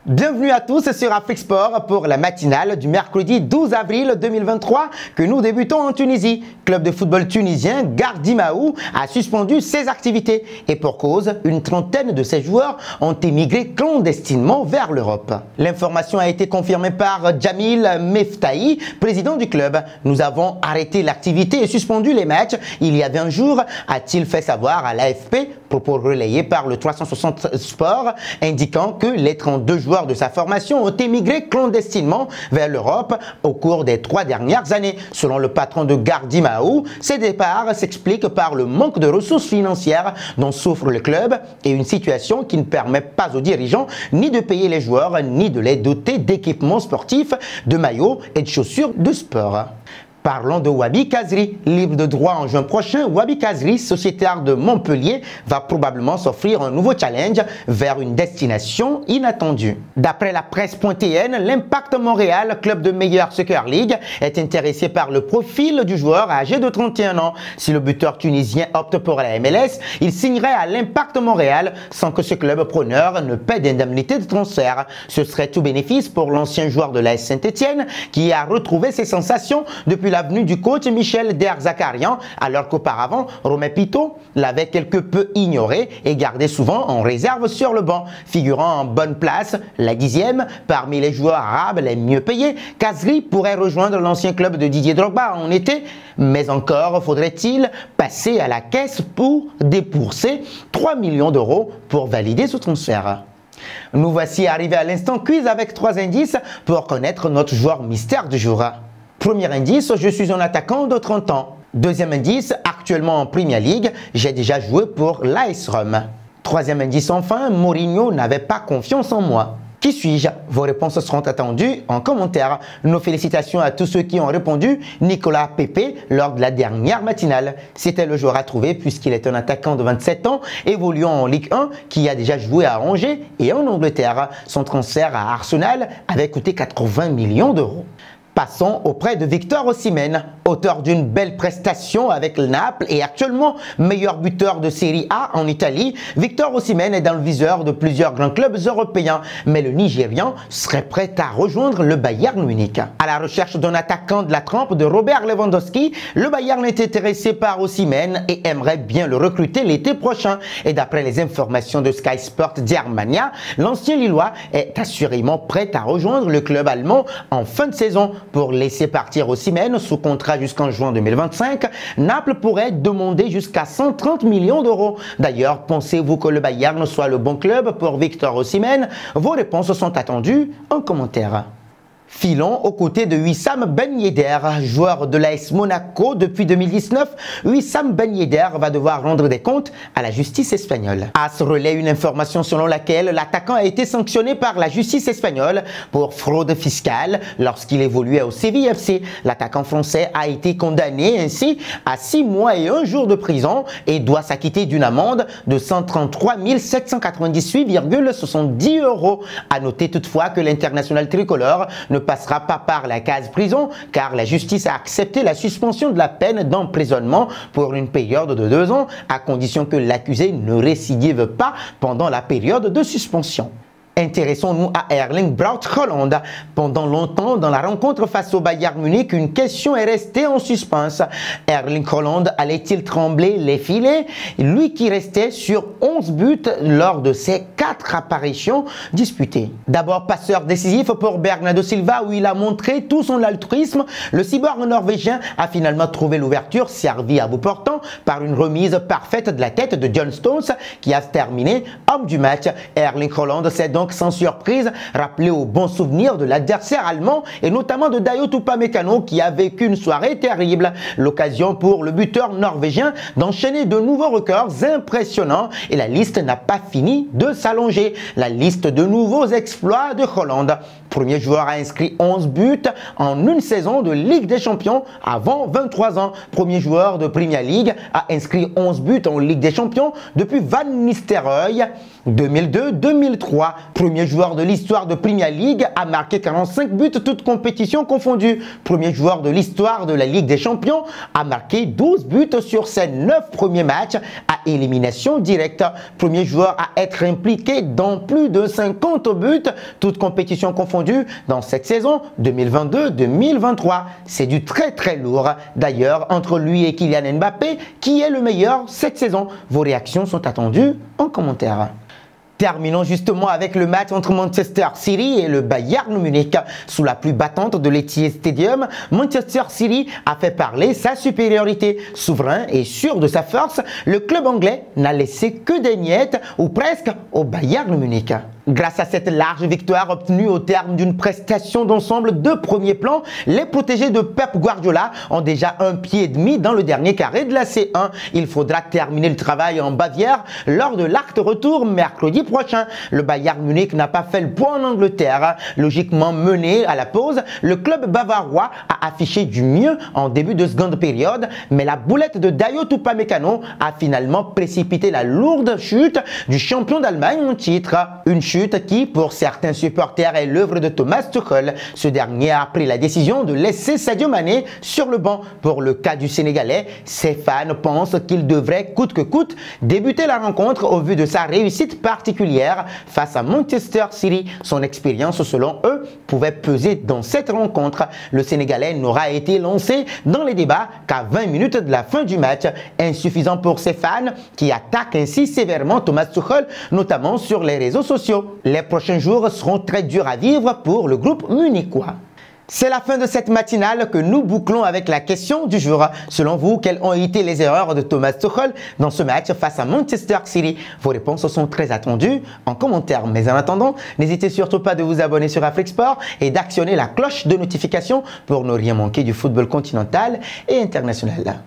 Bienvenue à tous sur Afrique Sport pour la matinale du mercredi 12 avril 2023 que nous débutons en Tunisie. Club de football tunisien Gardimaou a suspendu ses activités et pour cause, une trentaine de ses joueurs ont émigré clandestinement vers l'Europe. L'information a été confirmée par Jamil Meftahi, président du club. Nous avons arrêté l'activité et suspendu les matchs il y a 20 jours, a-t-il fait savoir à l'AFP, propos relayés par le 360 Sport, indiquant que les 32 joueurs de sa formation ont émigré clandestinement vers l'Europe au cours des 3 dernières années. Selon le patron de Gardimaou, ces départs s'expliquent par le manque de ressources financières dont souffre le club et une situation qui ne permet pas aux dirigeants ni de payer les joueurs ni de les doter d'équipements sportifs, de maillots et de chaussures de sport. Parlons de Wabi Kazri. Libre de droit en juin prochain, Wabi Kazri, sociétaire de Montpellier, va probablement s'offrir un nouveau challenge vers une destination inattendue. D'après la presse pointéenne, l'Impact Montréal, club de meilleure Soccer League, est intéressé par le profil du joueur âgé de 31 ans. Si le buteur tunisien opte pour la MLS, il signerait à l'Impact Montréal sans que ce club preneur ne paie d'indemnité de transfert. Ce serait tout bénéfice pour l'ancien joueur de l'AS Saint-Étienne qui a retrouvé ses sensations depuis l'avenue du coach Michel Der-Zakarian, alors qu'auparavant, Romain Pito l'avait quelque peu ignoré et gardé souvent en réserve sur le banc. Figurant en bonne place, la 10e, parmi les joueurs arabes les mieux payés, Kazri pourrait rejoindre l'ancien club de Didier Drogba en été, mais encore faudrait-il passer à la caisse pour débourser 3 millions d'euros pour valider ce transfert. Nous voici arrivés à l'instant quiz avec 3 indices pour connaître notre joueur mystère du jour. Premier indice, je suis un attaquant de 30 ans. Deuxième indice, actuellement en Premier League, j'ai déjà joué pour l'AS Rome. Troisième indice enfin, Mourinho n'avait pas confiance en moi. Qui suis-je? Vos réponses seront attendues en commentaire. Nos félicitations à tous ceux qui ont répondu Nicolas Pepe lors de la dernière matinale. C'était le joueur à trouver puisqu'il est un attaquant de 27 ans évoluant en Ligue 1 qui a déjà joué à Angers et en Angleterre. Son transfert à Arsenal avait coûté 80 millions d'euros. Passons auprès de Victor Osimhen, auteur d'une belle prestation avec le Naples et actuellement meilleur buteur de Série A en Italie. Victor Osimhen est dans le viseur de plusieurs grands clubs européens, mais le Nigérian serait prêt à rejoindre le Bayern Munich. À la recherche d'un attaquant de la trempe de Robert Lewandowski, le Bayern est intéressé par Osimhen et aimerait bien le recruter l'été prochain. Et d'après les informations de Sky Sport Germania, l'ancien Lillois est assurément prêt à rejoindre le club allemand en fin de saison. Pour laisser partir Osimhen sous contrat jusqu'en juin 2025, Naples pourrait demander jusqu'à 130 millions d'euros. D'ailleurs, pensez-vous que le Bayern soit le bon club pour Victor Osimhen? Vos réponses sont attendues en commentaire. Filons aux côtés de Wissam Ben Yedder, joueur de l'AS Monaco depuis 2019. Wissam Ben Yedder va devoir rendre des comptes à la justice espagnole. AS relaie une information selon laquelle l'attaquant a été sanctionné par la justice espagnole pour fraude fiscale lorsqu'il évoluait au Séville FC. L'attaquant français a été condamné ainsi à 6 mois et 1 jour de prison et doit s'acquitter d'une amende de 133 798,70 €. À noter toutefois que l'international tricolore ne passera pas par la case prison car la justice a accepté la suspension de la peine d'emprisonnement pour une période de 2 ans à condition que l'accusé ne récidive pas pendant la période de suspension. Intéressons-nous à Erling Braut Haaland. Pendant longtemps, dans la rencontre face au Bayern Munich, une question est restée en suspens. Erling Haaland allait-il trembler les filets? Lui qui restait sur 11 buts lors de ses 4 apparitions disputées. D'abord passeur décisif pour Bernardo Silva où il a montré tout son altruisme, le cyborg norvégien a finalement trouvé l'ouverture servie à bout portant par une remise parfaite de la tête de John Stones qui a terminé homme du match. Erling Haaland s'est donc sans surprise rappelé aux bons souvenirs de l'adversaire allemand et notamment de Dayot Upamecano qui a vécu une soirée terrible. L'occasion pour le buteur norvégien d'enchaîner de nouveaux records impressionnants et la liste n'a pas fini de s'allonger. La liste de nouveaux exploits de Haaland. Premier joueur à inscrit 11 buts en une saison de Ligue des Champions avant 23 ans. Premier joueur de Premier League à inscrit 11 buts en Ligue des Champions depuis Van Nistelrooy 2002-2003. Premier joueur de l'histoire de Premier League à marquer 45 buts toutes compétitions confondues. Premier joueur de l'histoire de la Ligue des Champions à marquer 12 buts sur ses 9 premiers matchs à élimination directe. Premier joueur à être impliqué dans plus de 50 buts toutes compétitions confondues dans cette saison 2022-2023. C'est du très lourd. D'ailleurs, entre lui et Kylian Mbappé, qui est le meilleur cette saison? Vos réactions sont attendues en commentaire. Terminons justement avec le match entre Manchester City et le Bayern Munich. Sous la pluie battante de l'Etihad Stadium, Manchester City a fait parler sa supériorité. Souverain et sûr de sa force, le club anglais n'a laissé que des miettes ou presque au Bayern Munich. Grâce à cette large victoire obtenue au terme d'une prestation d'ensemble de premier plan, les protégés de Pep Guardiola ont déjà un pied et demi dans le dernier carré de la C1. Il faudra terminer le travail en Bavière lors de l'acte retour mercredi prochain. Le Bayern Munich n'a pas fait le poids en Angleterre. Logiquement mené à la pause, le club bavarois a affiché du mieux en début de seconde période, mais la boulette de Dayot Upamecano a finalement précipité la lourde chute du champion d'Allemagne en titre. Une chute qui, pour certains supporters, est l'œuvre de Thomas Tuchel. Ce dernier a pris la décision de laisser Sadio Mané sur le banc. Pour le cas du Sénégalais, ses fans pensent qu'il devrait, coûte que coûte, débuter la rencontre au vu de sa réussite particulière face à Manchester City. Son expérience, selon eux, pouvait peser dans cette rencontre. Le Sénégalais n'aura été lancé dans les débats qu'à 20 minutes de la fin du match. Insuffisant pour ses fans qui attaquent ainsi sévèrement Thomas Tuchel, notamment sur les réseaux sociaux. Les prochains jours seront très durs à vivre pour le groupe munichois. C'est la fin de cette matinale que nous bouclons avec la question du jour. Selon vous, quelles ont été les erreurs de Thomas Tuchel dans ce match face à Manchester City? Vos réponses sont très attendues en commentaire. Mais en attendant, n'hésitez surtout pas de vous abonner sur Afrique Sport et d'actionner la cloche de notification pour ne rien manquer du football continental et international.